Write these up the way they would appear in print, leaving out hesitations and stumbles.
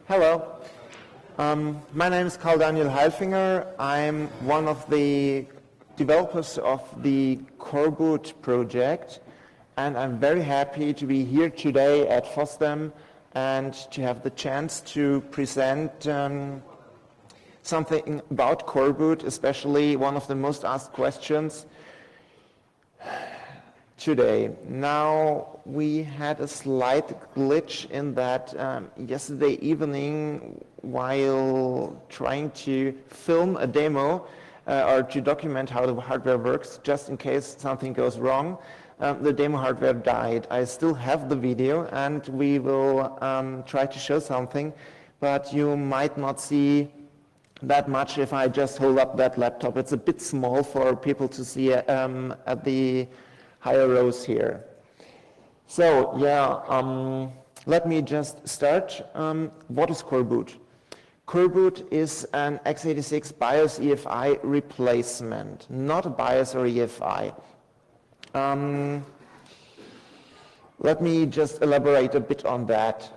Hello, my name is Karl Daniel Heilfinger. I'm one of the developers of the Coreboot project, and I'm very happy to be here today at FOSDEM and to have the chance to present something about Coreboot, especially one of the most asked questions today. Now, we had a slight glitch in that yesterday evening, while trying to film a demo or to document how the hardware works, just in case something goes wrong, the demo hardware died. I still have the video and we will try to show something, but you might not see that much if I just hold up that laptop. It's a bit small for people to see at the higher rows here. So yeah, let me just start. What is Coreboot? Coreboot is an x86 BIOS EFI replacement, not a BIOS or EFI. Let me just elaborate a bit on that.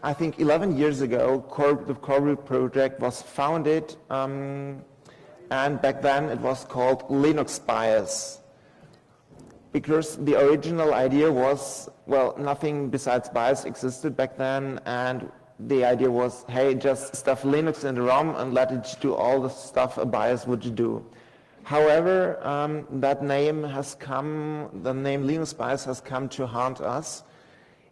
I think 11 years ago, the Coreboot project was founded, and back then it was called Linux BIOS, because the original idea was, well, nothing besides BIOS existed back then, and the idea was, hey, just stuff Linux in the ROM and let it do all the stuff a BIOS would do. However, the name Linux BIOS has come to haunt us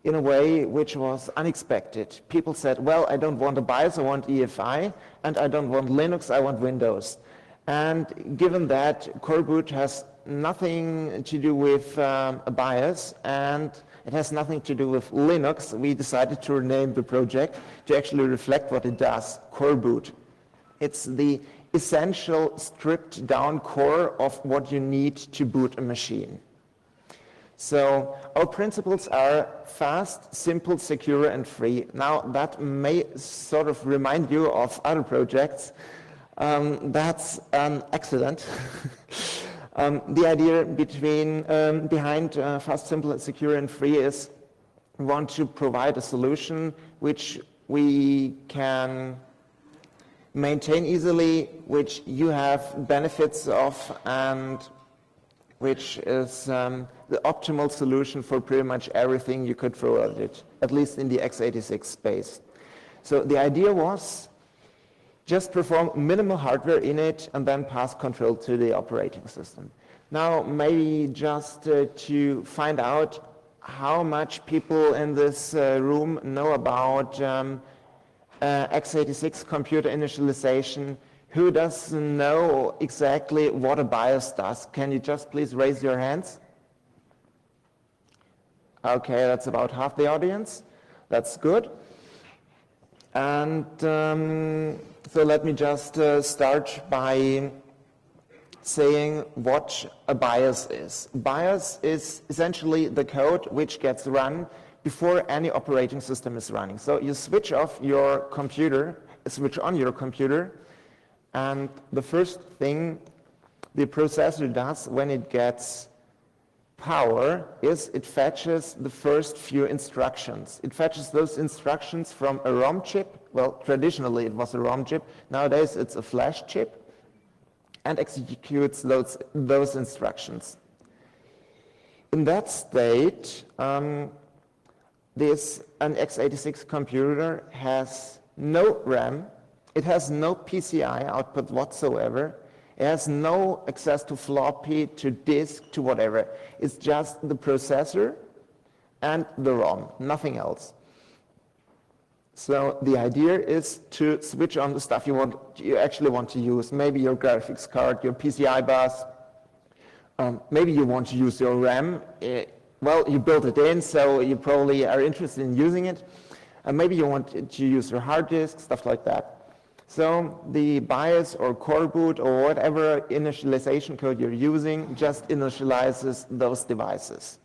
in a way which was unexpected. People said, well, I don't want a BIOS, I want EFI, and I don't want Linux, I want Windows. And given that Coreboot has nothing to do with a BIOS and it has nothing to do with Linux, we decided to rename the project to actually reflect what it does, Coreboot. It's the essential stripped down core of what you need to boot a machine. So our principles are fast, simple, secure, and free. Now that may sort of remind you of other projects. That's excellent. The idea behind fast, simple, secure, and free is we want to provide a solution which we can maintain easily, which you have benefits of, and which is the optimal solution for pretty much everything you could throw at it, at least in the x86 space. So the idea was just perform minimal hardware in it and then pass control to the operating system. Now, maybe just to find out how much people in this room know about x86 computer initialization. Who doesn't know exactly what a BIOS does? Can you just please raise your hands? Okay, that's about half the audience. That's good. And so let me just start by saying what a BIOS is. BIOS is essentially the code which gets run before any operating system is running. So you switch off your computer, switch on your computer, and the first thing the processor does when it gets power is it fetches the first few instructions. It fetches those instructions from a ROM chip. Well, traditionally it was a ROM chip. Nowadays it's a flash chip, and executes those instructions. In that state, an x86 computer has no RAM, it has no PCI output whatsoever, it has no access to floppy, to disk, to whatever. It's just the processor and the ROM, nothing else. So the idea is to switch on the stuff you actually want to use. Maybe your graphics card, your PCI bus. Maybe you want to use your RAM. Well, you built it in, so you probably are interested in using it. Maybe you want to use your hard disk, stuff like that. So the BIOS or Coreboot or whatever initialization code you're using just initializes those devices.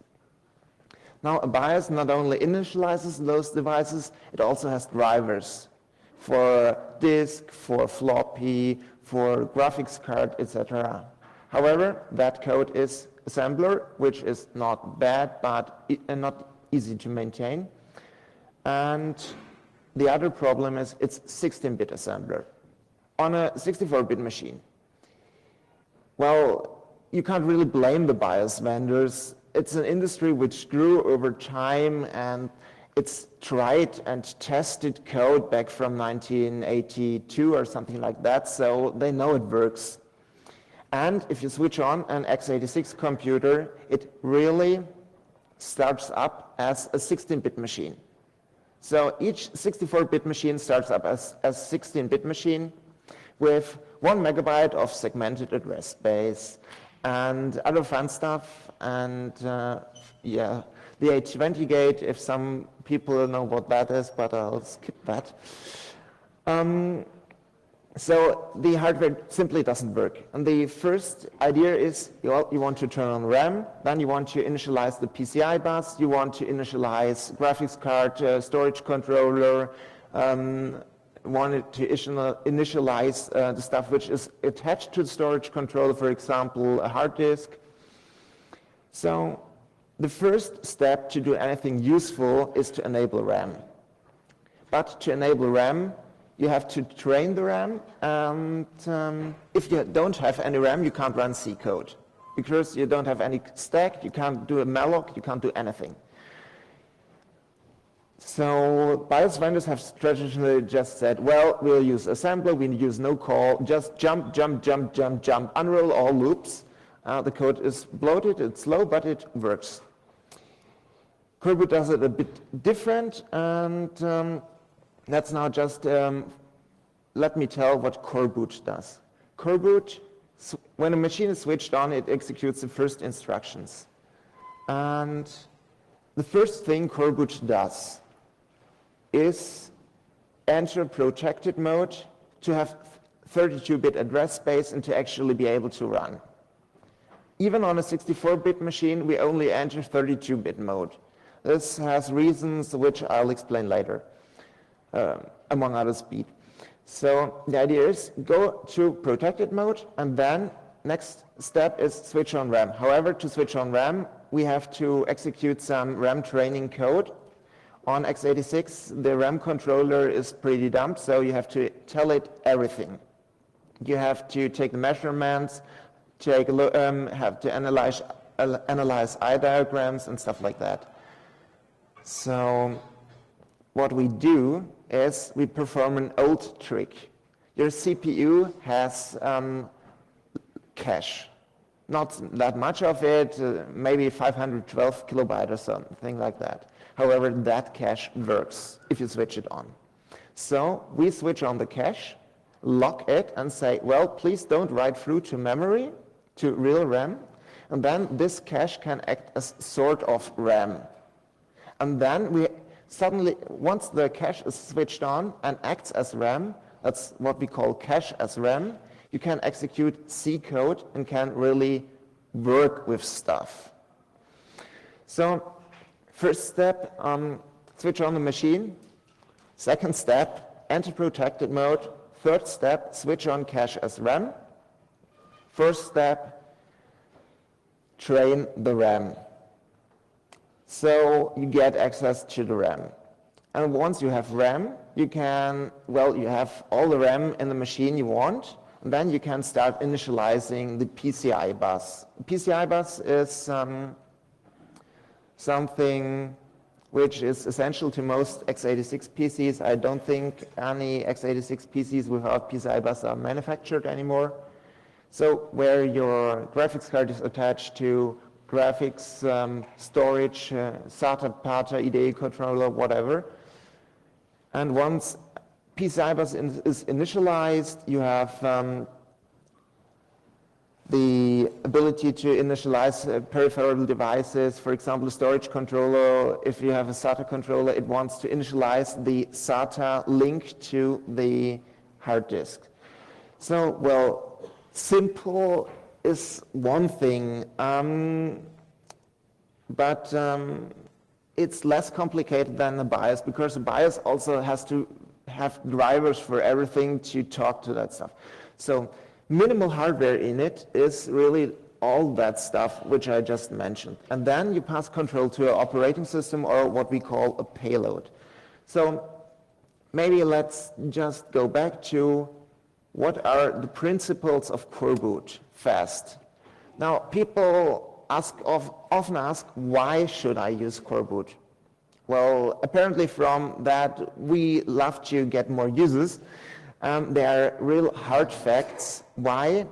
Now, a BIOS not only initializes those devices, it also has drivers for disk, for floppy, for graphics card, etc. However, that code is assembler, which is not bad, but not easy to maintain. And the other problem is it's 16-bit assembler on a 64-bit machine. Well, you can't really blame the BIOS vendors. It's an industry which grew over time, and it's tried and tested code back from 1982 or something like that, so they know it works. And if you switch on an x86 computer, it really starts up as a 16-bit machine. So each 64-bit machine starts up as a 16-bit machine with 1 megabyte of segmented address space and other fun stuff. And yeah, the 820 gate, if some people know what that is, but I'll skip that. So the hardware simply doesn't work. And the first idea is you want to turn on RAM, then you want to initialize the PCI bus, you want to initialize graphics card, storage controller, wanted to initialize the stuff which is attached to the storage controller, for example, a hard disk. So the first step to do anything useful is to enable RAM. But to enable RAM, you have to train the RAM, and if you don't have any RAM, you can't run C code. Because you don't have any stack, you can't do a malloc, you can't do anything. So BIOS vendors have traditionally just said, well, we'll use assembler, we'll use no call, just jump, jump, jump, jump, jump, unroll all loops. The code is bloated, it's slow, but it works. Coreboot does it a bit different, and let's now just let me tell what Coreboot does. Coreboot, when a machine is switched on, it executes the first instructions. And the first thing Coreboot does is enter protected mode to have 32-bit address space and to actually be able to run. Even on a 64-bit machine, we only enter 32-bit mode. This has reasons which I'll explain later. Among others, speed. So the idea is go to protected mode, and then next step is switch on RAM. However, to switch on RAM, we have to execute some RAM training code. On x86, the RAM controller is pretty dumb, so you have to tell it everything. You have to take the measurements, have to analyze eye diagrams and stuff like that. So what we do is we perform an old trick. Your CPU has cache. Not that much of it, maybe 512 kilobytes or something like that. However, that cache works if you switch it on. So we switch on the cache, lock it, and say, well, please don't write through to memory, to real RAM. And then this cache can act as sort of RAM. And then we suddenly, once the cache is switched on and acts as RAM, that's what we call cache as RAM, you can execute C code and can really work with stuff. So first step, switch on the machine. Second step, enter protected mode. Third step, switch on cache as RAM. First step, train the RAM. So you get access to the RAM. And once you have RAM, you can, well, you have all the RAM in the machine you want, and then you can start initializing the PCI bus. The PCI bus is something which is essential to most x86 PCs. I don't think any x86 PCs without PCI bus are manufactured anymore. So where your graphics card is attached to graphics, storage, SATA, PATA, IDE controller, whatever. And once PCI bus is initialized, you have the ability to initialize peripheral devices. For example, a storage controller, if you have a SATA controller, it wants to initialize the SATA link to the hard disk. So, well, simple is one thing, but it's less complicated than the BIOS, because the BIOS also has to have drivers for everything to talk to that stuff. So minimal hardware in it is really all that stuff which I just mentioned. And then you pass control to an operating system, or what we call a payload. So maybe let's just go back to what are the principles of Coreboot fast. Now, people often ask, why should I use Coreboot? Well, apparently from that, we love to get more users. There are real hard facts why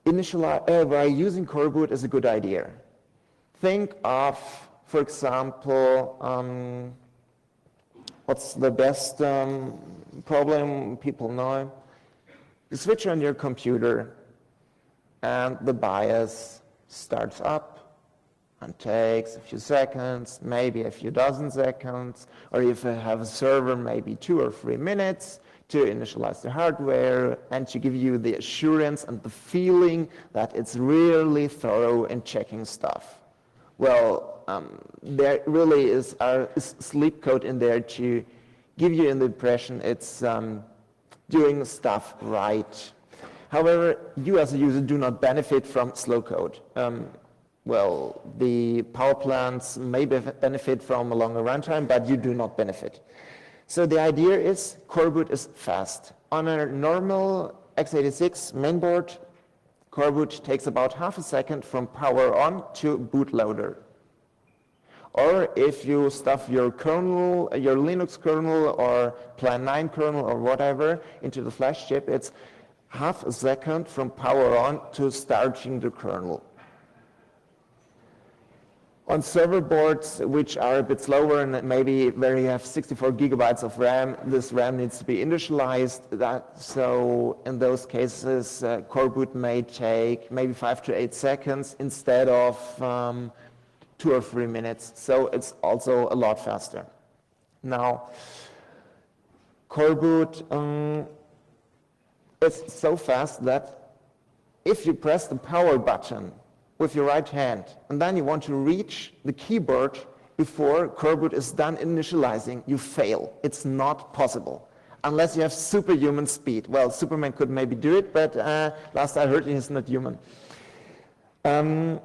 using Coreboot is a good idea. Think of, for example, what's the best problem people know? You switch on your computer and the BIOS starts up and takes a few seconds, maybe a few dozen seconds, or if you have a server, maybe 2 or 3 minutes to initialize the hardware and to give you the assurance and the feeling that it's really thorough in checking stuff. Well, there really is sleep code in there to give you the impression it's doing stuff right. However, you as a user do not benefit from slow code. Well, the power plants may benefit from a longer runtime, but you do not benefit. So the idea is Coreboot is fast. On a normal x86 mainboard, Coreboot takes about half a second from power on to bootloader. Or if you stuff your kernel, your Linux kernel or Plan 9 kernel or whatever into the flash chip, it's half a second from power on to starting the kernel. On server boards, which are a bit slower and maybe where you have 64 gigabytes of RAM, this RAM needs to be initialized. So in those cases, Coreboot may take maybe 5 to 8 seconds instead of 2 or 3 minutes. So it's also a lot faster. Now, Coreboot is so fast that if you press the power button with your right hand, and then you want to reach the keyboard before Coreboot is done initializing, you fail. It's not possible, unless you have superhuman speed. Well, Superman could maybe do it, but last I heard he's not human. And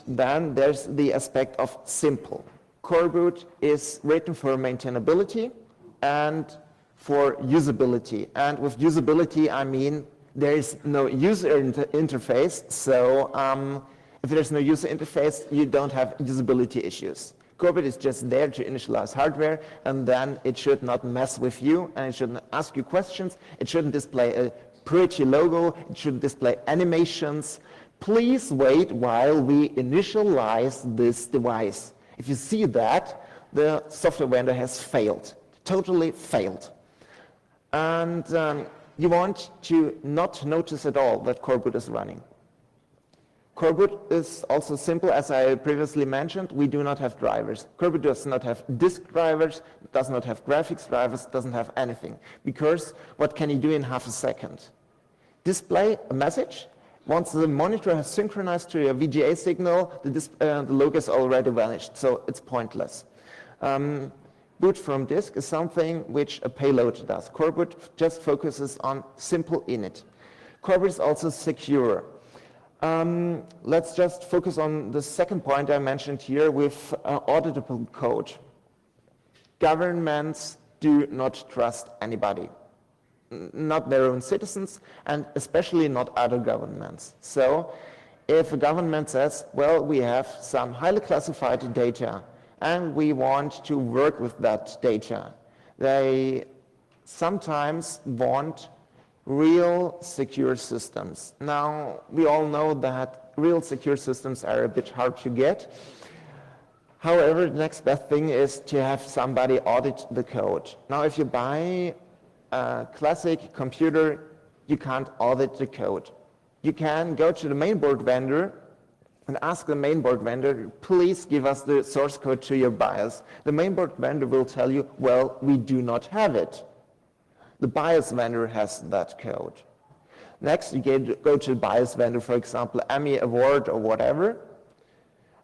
then there's the aspect of simple. Coreboot is written for maintainability and for usability. And with usability, I mean there is no user interface, so if there's no user interface, you don't have usability issues. Coreboot is just there to initialize hardware, and then it should not mess with you, and it shouldn't ask you questions. It shouldn't display a pretty logo. It shouldn't display animations. Please wait while we initialize this device. If you see that, the software vendor has failed, totally failed. And you want to not notice at all that Coreboot is running. Coreboot is also simple, as I previously mentioned. We do not have drivers. Coreboot does not have disk drivers, does not have graphics drivers, doesn't have anything. Because what can you do in half a second? Display a message. Once the monitor has synchronized to your VGA signal, the logo is already vanished, so it's pointless. Boot from disk is something which a payload does. Coreboot just focuses on simple init. Coreboot is also secure. Let's just focus on the second point I mentioned here with auditable code. Governments do not trust anybody, not their own citizens, and especially not other governments. So if a government says, well, we have some highly classified data, and we want to work with that data, they sometimes want real secure systems. Now, we all know that real secure systems are a bit hard to get. However, the next best thing is to have somebody audit the code. Now, if you buy a classic computer, you can't audit the code. You can go to the mainboard vendor and ask the mainboard vendor, please give us the source code to your BIOS. The mainboard vendor will tell you, well, we do not have it. The BIOS vendor has that code. Next, you go to the BIOS vendor, for example, Emmy Award or whatever,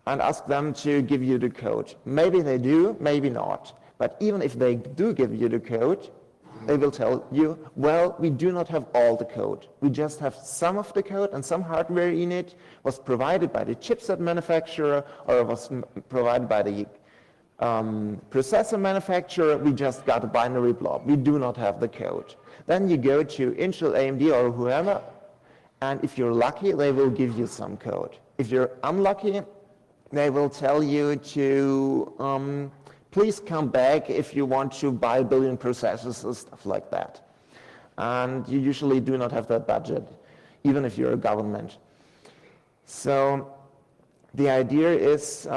and ask them to give you the code. Maybe they do, maybe not. But even if they do give you the code, they will tell you, well, we do not have all the code. We just have some of the code, and some hardware in it was provided by the chipset manufacturer or was provided by the processor manufacturer, we just got a binary blob. We do not have the code. Then you go to Intel, AMD, or whoever, and if you're lucky, they will give you some code. If you're unlucky, they will tell you to please come back if you want to buy 1 billion processors or stuff like that. And you usually do not have that budget, even if you're a government. So the idea is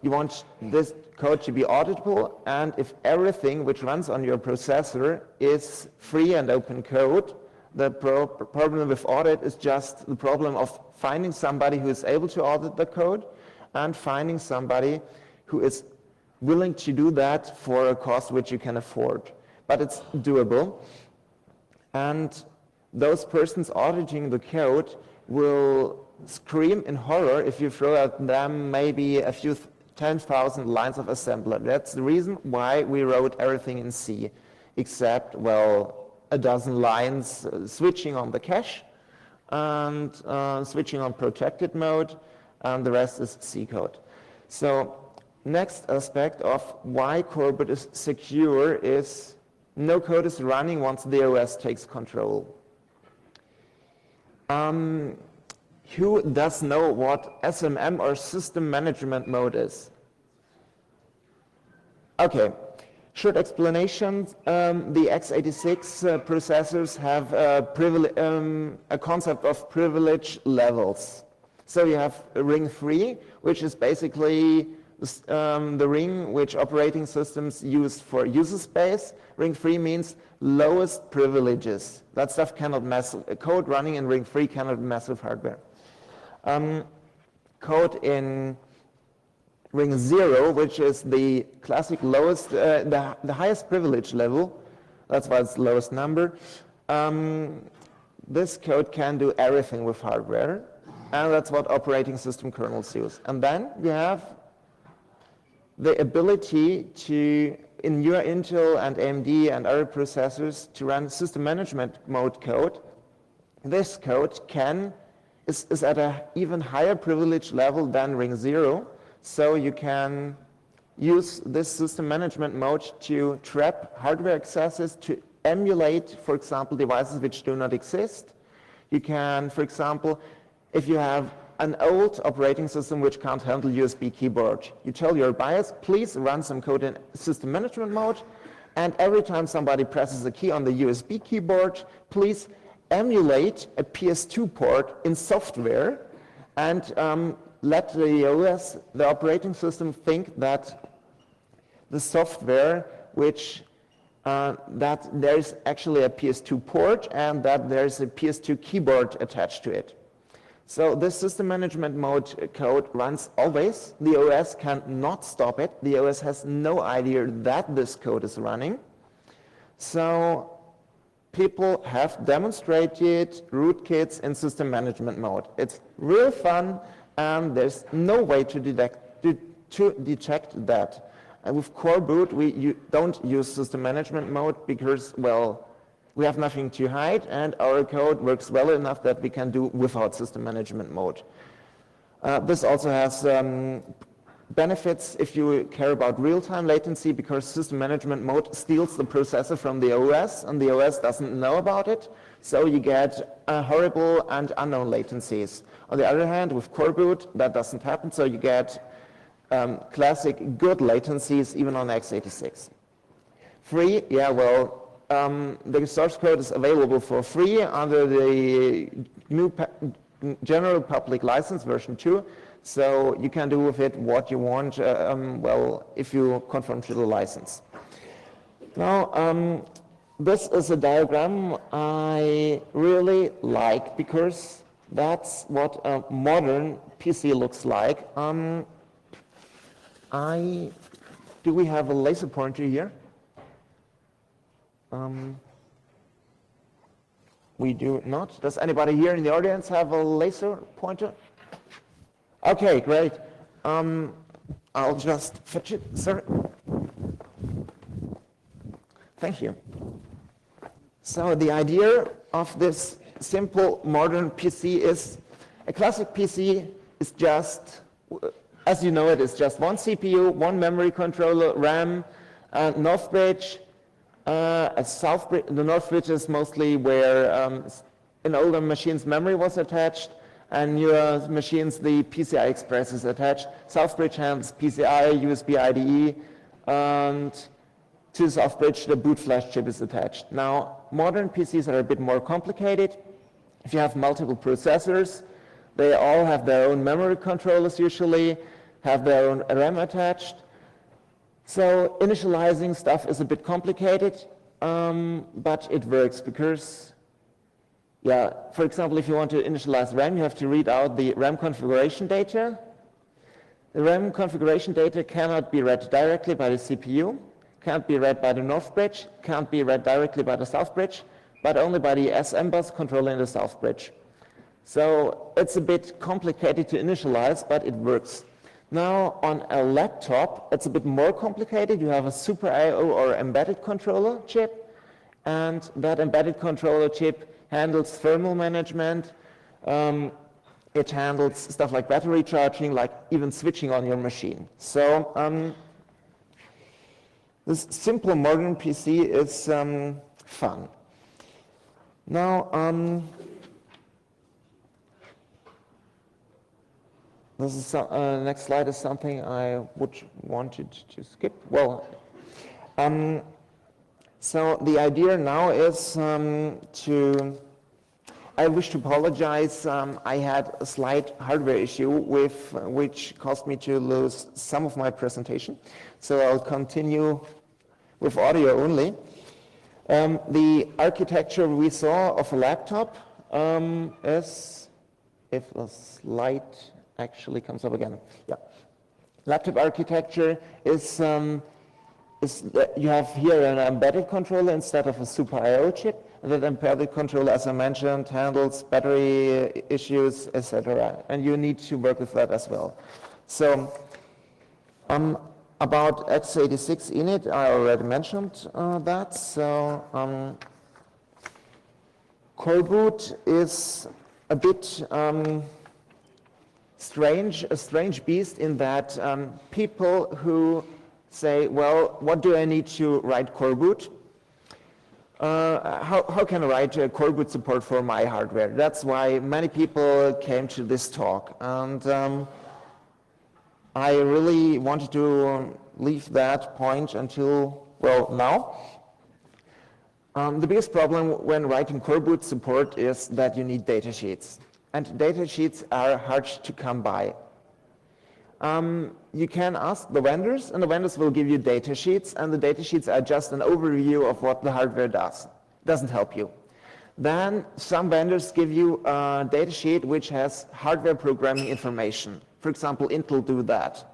you want this code to be auditable, and if everything which runs on your processor is free and open code, the problem with audit is just the problem of finding somebody who is able to audit the code and finding somebody who is willing to do that for a cost which you can afford. But it's doable. And those persons auditing the code will scream in horror if you throw at them maybe a few 10,000 lines of assembler. That's the reason why we wrote everything in C, except, well, a dozen lines switching on the cache and switching on protected mode, and the rest is C code. So next aspect of why Coreboot is secure is no code is running once the OS takes control. Who does know what SMM or system management mode is? Okay, short explanation. The x86 processors have a concept of privilege levels. So you have ring 3, which is basically the ring which operating systems use for user space. Ring 3 means lowest privileges. That stuff cannot mess, code running in ring 3 cannot mess with hardware. Code in ring 0, which is the classic lowest, the highest privilege level, that's why it's the lowest number. This code can do everything with hardware, and that's what operating system kernels use. And then you have the ability to, in your Intel and AMD and other processors, to run system management mode code. This code is at an even higher privilege level than ring 0, so you can use this system management mode to trap hardware accesses, to emulate, for example, devices which do not exist. You can, for example, if you have an old operating system which can't handle USB keyboard, you tell your BIOS, please run some code in system management mode, and every time somebody presses a key on the USB keyboard, please emulate a PS2 port in software and let the OS, the operating system, think that the software which that there is actually a PS2 port and that there is a PS2 keyboard attached to it. So this system management mode code runs always. The OS cannot stop it. The OS has no idea that this code is running. So people have demonstrated rootkits in system management mode. It's real fun, and there's no way to detect that. And with Coreboot, we don't use system management mode because, well, we have nothing to hide, and our code works well enough that we can do without system management mode. This also has benefits if you care about real-time latency, because system management mode steals the processor from the OS, and the OS doesn't know about it, so you get horrible and unknown latencies. On the other hand, with Coreboot, that doesn't happen, so you get classic good latencies even on x86. Free, yeah, well, the source code is available for free under the new general public license version 2, so you can do with it what you want, well, if you conform to the license. Now, this is a diagram I really like because that's what a modern PC looks like. Do we have a laser pointer here? We do not. Does anybody here in the audience have a laser pointer? Okay, great. I'll just fetch it, sir. Thank you. So the idea of this simple modern PC is, a classic PC is just as you know, it is just one CPU, one memory controller, RAM, north bridge, a south bridge. The north bridge is mostly where in older machines memory was attached, and newer machines the PCI Express is attached. South bridge handles PCI, USB IDE, and to the south bridge the boot flash chip is attached. Now, modern PCs are a bit more complicated. If you have multiple processors, they all have their own memory controllers usually, have their own RAM attached. So initializing stuff is a bit complicated, but it works because, yeah, for example, if you want to initialize RAM, you have to read out the RAM configuration data. The RAM configuration data cannot be read directly by the CPU, can't be read by the north bridge, can't be read directly by the south bridge, but only by the SM bus controlling the south bridge. So it's a bit complicated to initialize, but it works. Now on a laptop, it's a bit more complicated. You have a Super I/O or embedded controller chip, and that embedded controller chip handles thermal management. It handles stuff like battery charging, like even switching on your machine. So this simple modern PC is fun. Now, this is next slide is something I would wanted to skip. Well, so the idea now is I wish to apologize. I had a slight hardware issue which caused me to lose some of my presentation. So I'll continue with audio only. The architecture we saw of a laptop is, if the slide actually comes up again. Yeah. Laptop architecture is you have here an embedded controller instead of a Super I/O chip. And that embedded controller, as I mentioned, handles battery issues, etc. And you need to work with that as well. So about x86 init, I already mentioned that. So Coreboot is a bit a strange beast in that people who say, well, what do I need to write Coreboot? How can I write Coreboot support for my hardware? That's why many people came to this talk. And I really wanted to leave that point until, well, now. The biggest problem when writing Coreboot support is that you need datasheets. And datasheets are hard to come by. You can ask the vendors, and the vendors will give you datasheets, and the datasheets are just an overview of what the hardware does. Doesn't help you. Then some vendors give you a datasheet which has hardware programming information. For example, Intel do that,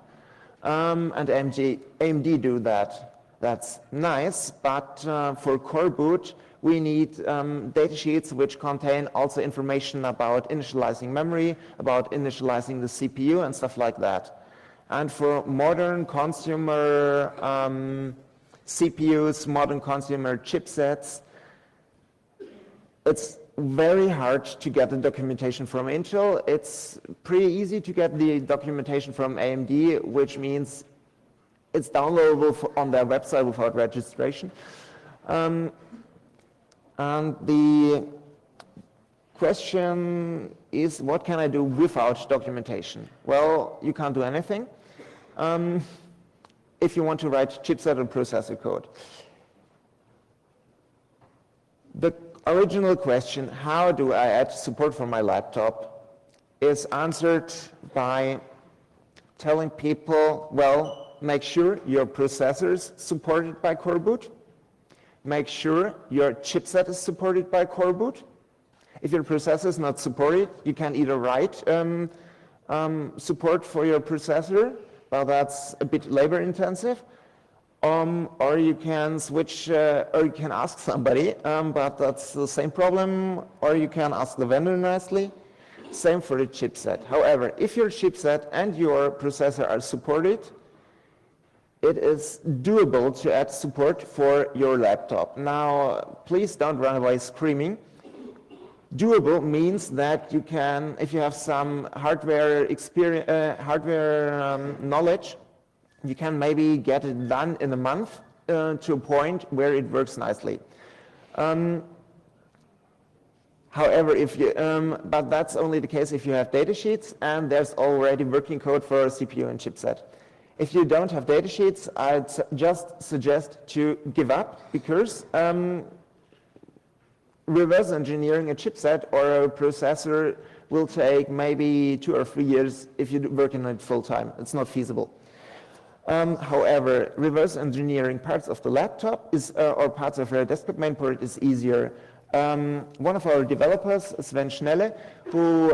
and AMD do that. That's nice, but for Coreboot, we need datasheets which contain also information about initializing memory, about initializing the CPU and stuff like that. And for modern consumer CPUs, modern consumer chipsets, it's very hard to get the documentation from Intel. It's pretty easy to get the documentation from AMD, which means it's downloadable on their website without registration. And the question is, what can I do without documentation? Well, you can't do anything if you want to write chipset or processor code. The original question, how do I add support for my laptop, is answered by telling people, well, make sure your processor is supported by Coreboot. Make sure your chipset is supported by Coreboot. If your processor is not supported, you can either write support for your processor, but that's a bit labor intensive, or you can switch, or you can ask somebody, but that's the same problem, or you can ask the vendor nicely. Same for the chipset. However, if your chipset and your processor are supported, it is doable to add support for your laptop. Now, please don't run away screaming. Doable means that you can, if you have some hardware experience, knowledge, you can maybe get it done in a month to a point where it works nicely. However, if you, but that's only the case if you have datasheets and there's already working code for a CPU and chipset. If you don't have datasheets, I'd just suggest to give up, because reverse engineering a chipset or a processor will take maybe 2 or 3 years if you work on it full time. It's not feasible. However, reverse engineering parts of the laptop is, or parts of a desktop mainboard is easier. One of our developers, Sven Schnelle, who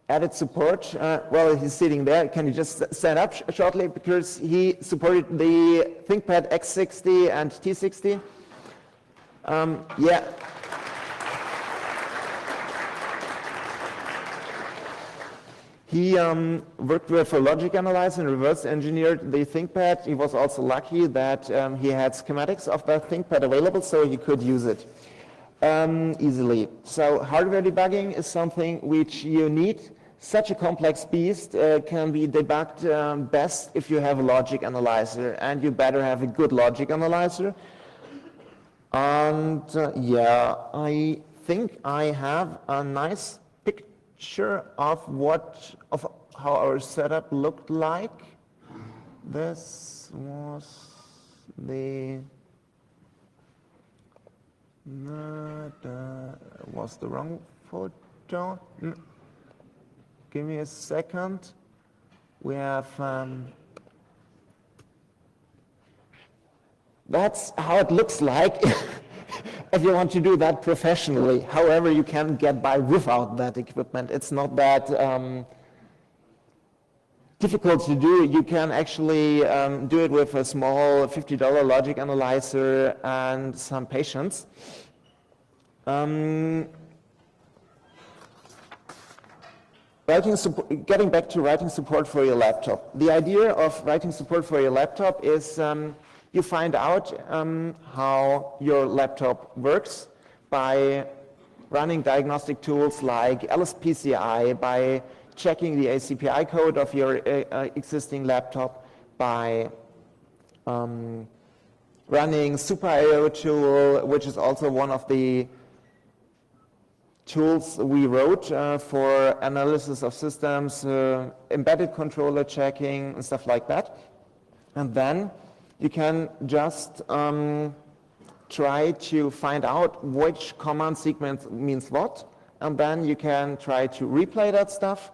added support, well, he's sitting there. Can you just stand up shortly? Because he supported the ThinkPad X60 and T60. Yeah. He worked with a logic analyzer and reverse engineered the ThinkPad. He was also lucky that he had schematics of the ThinkPad available, so he could use it easily. So hardware debugging is something which you need. Such a complex beast can be debugged best if you have a logic analyzer, and you better have a good logic analyzer. And yeah, I think I have a nice picture of how our setup looked like. This was the wrong photo. Give me a second. We have that's how it looks like if you want to do that professionally. However, you can get by without that equipment. It's not that difficult to do. You can actually do it with a small $50 logic analyzer and some patience. Getting back to writing support for your laptop. The idea of writing support for your laptop is you find out how your laptop works by running diagnostic tools like LSPCI, by checking the ACPI code of your existing laptop, by running SuperIO tool, which is also one of the tools we wrote for analysis of systems, embedded controller checking, and stuff like that. And then you can just try to find out which command sequence means what, and then you can try to replay that stuff.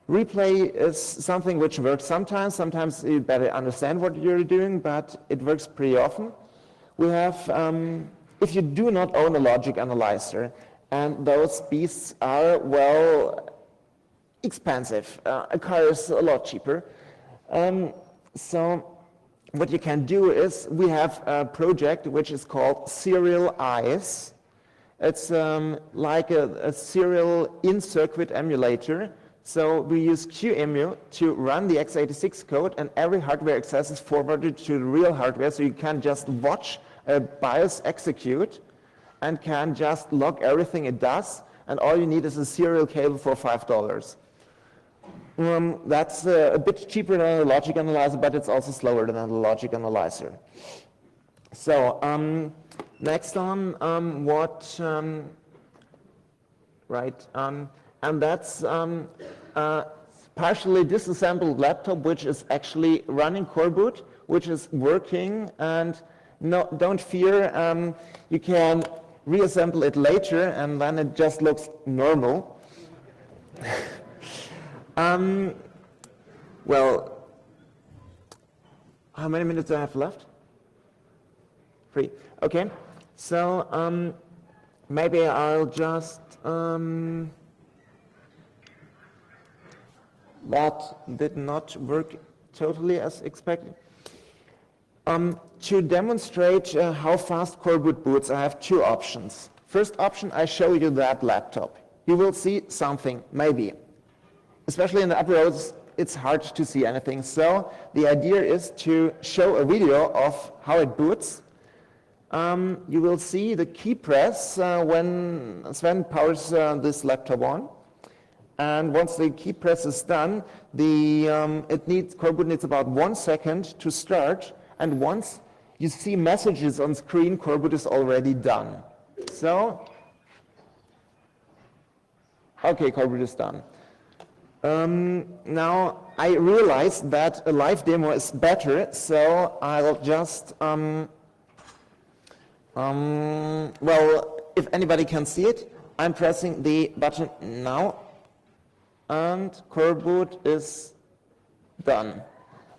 Replay is something which works sometimes. Sometimes you better understand what you're doing, but it works pretty often. We have, if you do not own a logic analyzer, and those beasts are, well, expensive. A car is a lot cheaper. So what you can do is, we have a project which is called Serial Eyes. It's like a serial in-circuit emulator. So we use QEMU to run the x86 code, and every hardware access is forwarded to the real hardware, so you can just watch a BIOS execute and can just log everything it does, and all you need is a serial cable for $5. That's a bit cheaper than a logic analyzer, but it's also slower than a logic analyzer. So next on and that's partially disassembled laptop, which is actually running Coreboot, which is working, and no, don't fear, you can reassemble it later, and then it just looks normal. Well, how many minutes do I have left? 3. Okay, so maybe I'll just that did not work totally as expected. To demonstrate how fast Coreboot boots, I have 2 options. First option, I show you that laptop. You will see something, maybe. Especially in the upper rows, it's hard to see anything. So the idea is to show a video of how it boots, you will see the key press when Sven powers this laptop on. And once the key press is done, Coreboot needs about 1 second to start. And once you see messages on screen, Coreboot is already done. So, okay, Coreboot is done. Now, I realized that a live demo is better, so I'll just, well, if anybody can see it, I'm pressing the button now, and Coreboot is done.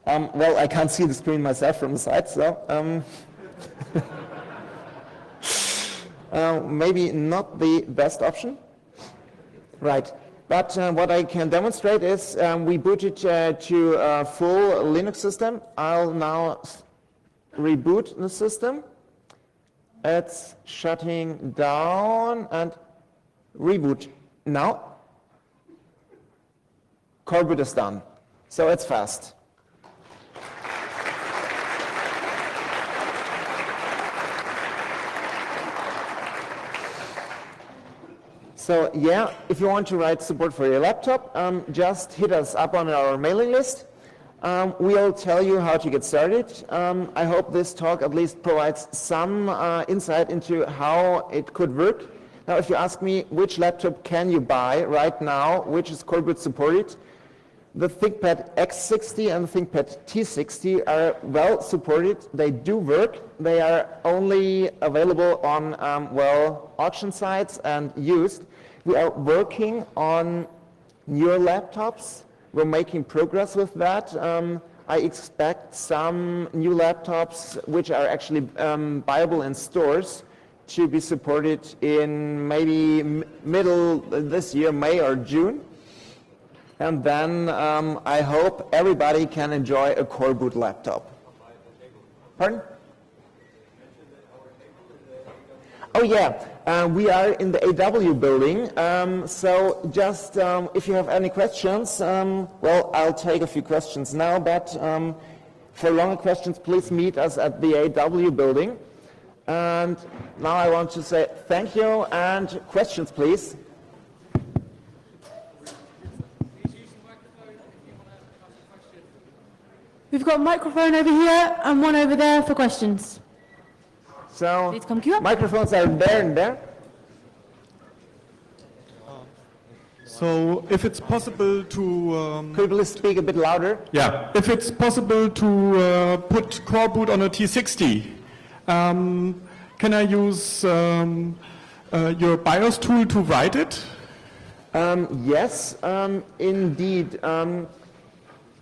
Well, I can't see the screen myself from the side, so maybe not the best option. Right, but what I can demonstrate is we booted to a full Linux system. I'll now reboot the system. It's shutting down and reboot now. Coreboot is done, so it's fast. So yeah, if you want to write support for your laptop, just hit us up on our mailing list. We'll tell you how to get started. I hope this talk at least provides some insight into how it could work. Now, if you ask me which laptop can you buy right now, which is Coreboot supported, the ThinkPad X60 and the ThinkPad T60 are well supported. They do work. They are only available on, well, auction sites and used. We are working on newer laptops. We're making progress with that. I expect some new laptops which are actually buyable in stores to be supported in maybe middle this year, May or June. And then I hope everybody can enjoy a Coreboot laptop. Pardon? Oh yeah, we are in the AW building, so just if you have any questions, well, I'll take a few questions now, but for longer questions, please meet us at the AW building. And now I want to say thank you, and questions, please. We've got a microphone over here and one over there for questions. So, Please come queue up. Microphones are there and there. So, if it's possible to... Could you please speak a bit louder? Yeah, if it's possible to put Coreboot on a T60, can I use your BIOS tool to write it? Yes, indeed.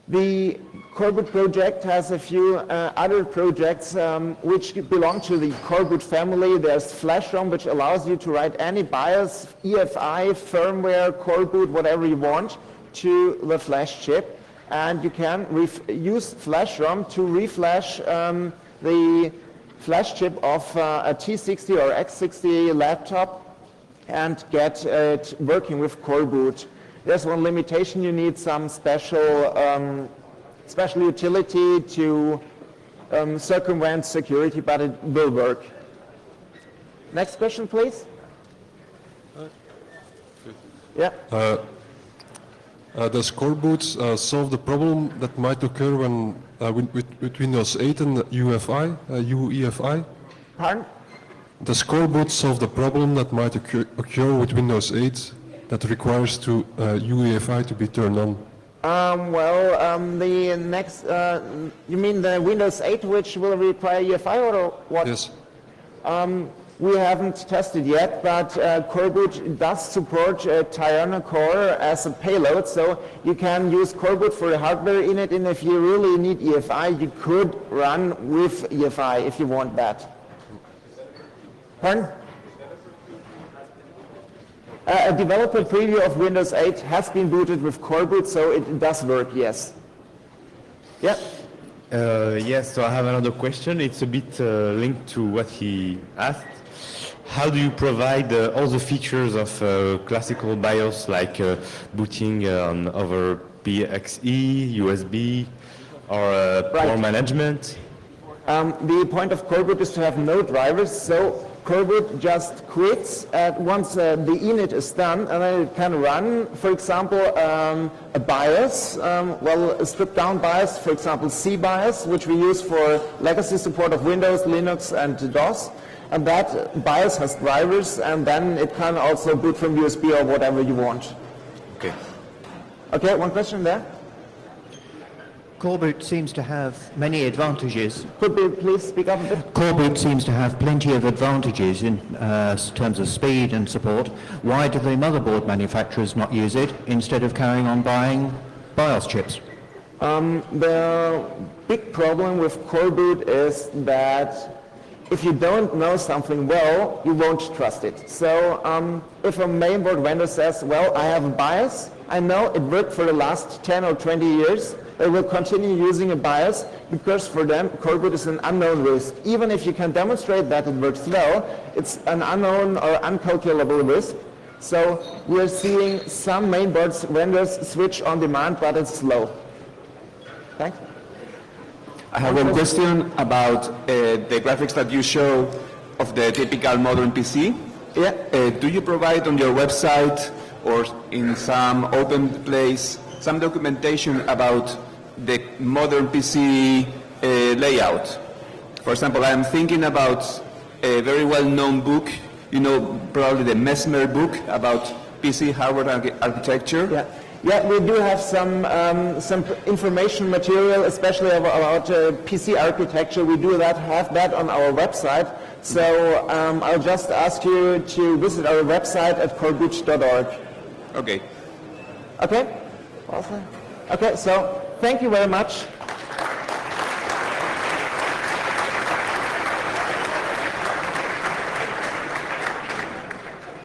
The Coreboot project has a few other projects which belong to the Coreboot family. There's FlashROM, which allows you to write any BIOS, EFI, firmware, Coreboot, whatever you want, to the flash chip. And you can use FlashROM to reflash the flash chip of a T60 or X60 laptop and get it working with Coreboot. There's one limitation: you need some special utility to circumvent security, but it will work. Next question, please. Yeah. Does Coreboot solve the problem that might occur when with Windows 8 and UEFI? Pardon? Does Coreboot solve the problem that might occur with Windows 8 that requires UEFI to be turned on? The next, you mean the Windows 8 which will require UEFI or what? Yes. We haven't tested yet, but Coreboot does support Tirana Core as a payload, so you can use Coreboot for the hardware in it, and if you really need EFI, you could run with EFI if you want that. Pardon? A developer preview of Windows 8 has been booted with Coreboot, so it does work, yes. Yeah? Yes, so I have another question. It's a bit linked to what he asked. How do you provide all the features of classical BIOS, like booting over PXE, USB, or power management? The point of Coreboot is to have no drivers, so Coreboot just quits once the init is done, and then it can run, for example, a BIOS, a stripped down BIOS, for example, C BIOS, which we use for legacy support of Windows, Linux, and DOS. And that BIOS has drivers, and then it can also boot from USB or whatever you want. Okay. Okay, one question there. Coreboot seems to have many advantages. Could you please speak up a bit? Coreboot seems to have plenty of advantages in terms of speed and support. Why do the motherboard manufacturers not use it instead of carrying on buying BIOS chips? The big problem with Coreboot is that if you don't know something well, you won't trust it. So if a mainboard vendor says, well, I have a BIOS, I know it worked for the last 10 or 20 years, they will continue using a BIOS because for them, Coreboot is an unknown risk. Even if you can demonstrate that it works well, it's an unknown or uncalculable risk. So we're seeing some mainboard vendors switch on demand, but it's slow. Thanks. I have one question about the graphics that you show of the typical modern PC. Yeah. Do you provide on your website or in some open place some documentation about the modern PC layout? For example, I am thinking about a very well-known book, you know, probably the Mesmer book about PC hardware architecture. Yeah. Yeah, we do have some information material, especially about PC architecture. We do have that on our website. So I'll just ask you to visit our website at coreboot.org. Okay. Okay? Awesome. Okay, so thank you very much.